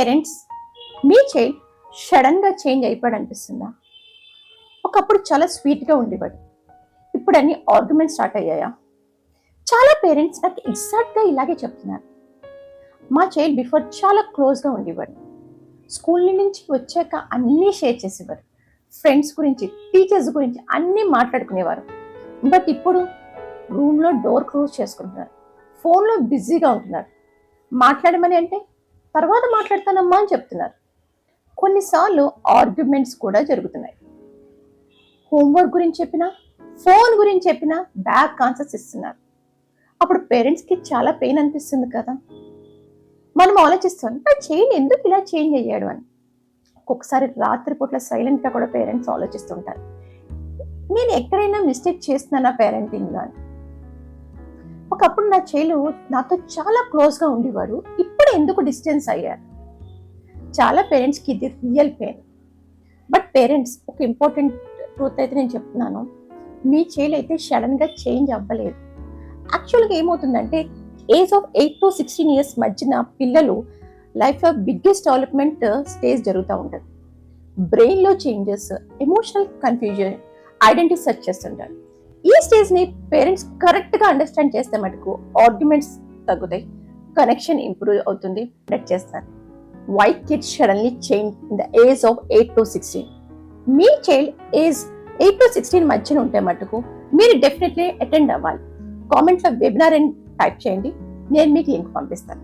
Parents, మీ child sudden గా change అయిపోయాడు అనిపిస్తుందా? ఒకప్పుడు చాలా స్వీట్ గా ఉండేవాడు, ఇప్పుడు అన్ని ఆర్గ్యుమెంట్స్ స్టార్ట్ అయ్యాయా? చాలా పేరెంట్స్ నాకు ఎగ్జాక్ట్ గా ఇలాగే చెప్తున్నారు. మా చైల్డ్ బిఫోర్ చాలా క్లోజ్ గా ఉండేవాడు, స్కూల్ నుంచి వచ్చాక అన్నీ షేర్ చేసేవారు, ఫ్రెండ్స్ గురించి, టీచర్స్ గురించి అన్నీ మాట్లాడుకునేవారు. బట్ ఇప్పుడు రూమ్లో డోర్ క్లోజ్ చేసుకుంటున్నారు, ఫోన్లో బిజీగా ఉంటున్నారు. మాట్లాడమని అంటే తర్వాత మాట్లాడతానమ్మా అని చెప్తున్నారు. కొన్నిసార్లు ఆర్గ్యుమెంట్స్ కూడా జరుగుతున్నాయి. హోంవర్క్ గురించి చెప్పినా, ఫోన్ గురించి చెప్పినా బ్యాక్ ఆన్సర్స్ ఇస్తున్నారు. అప్పుడు పేరెంట్స్కి చాలా పెయిన్ అనిపిస్తుంది కదా. మనం ఆలోచిస్తాం, నా చైల్డ్ ఎందుకు ఇలా చేంజ్ అయ్యాడు అని. ఒక్కొక్కసారి రాత్రిపూట్ల సైలెంట్గా కూడా పేరెంట్స్ ఆలోచిస్తుంటారు, నేను ఎక్కడైనా మిస్టేక్ చేస్తున్నానా పేరెంటింగ్లో అని. ఒకప్పుడు నా చైల్డ్ నాతో చాలా క్లోజ్గా ఉండేవాడు, ఇప్పుడు ఎందుకు డిస్టెన్స్ అయ్యారు? చాలా పేరెంట్స్కి ఇది రియల్ పెయిన్. బట్ పేరెంట్స్, ఒక ఇంపార్టెంట్ ట్రూత్ అయితే నేను చెప్తున్నాను, మీ చైల్డ్ అయితే సడన్గా చేంజ్ అవ్వలేదు. యాక్చువల్గా ఏమవుతుందంటే ఏజ్ ఆఫ్ 8 to 16 years మధ్యన పిల్లలు లైఫ్లో బిగ్గెస్ట్ డెవలప్మెంట్ స్టేజ్ జరుగుతూ ఉంటుంది. బ్రెయిన్లో changes, emotional confusion, identity search చేస్తుంటారు. ఈ స్టేజ్ని పేరెంట్స్ కరెక్ట్గా అండర్స్టాండ్ చేస్తే మటుకు ఆర్గ్యుమెంట్స్ తగ్గుతాయి, కనెక్షన్ ఇంప్రూవ్ అవుతుంది. చేస్తారు. Why kids suddenly change in the age of 8 to 16? మీ చైల్డ్ ఏజ్ 8 to 16 మధ్యన ఉంటే మటుకు మీరు డెఫినెట్లీ అటెండ్ అవ్వాలి. కామెంట్లో వెబినార్ అని టైప్ చేయండి, నేను మీకు లింక్ పంపిస్తాను.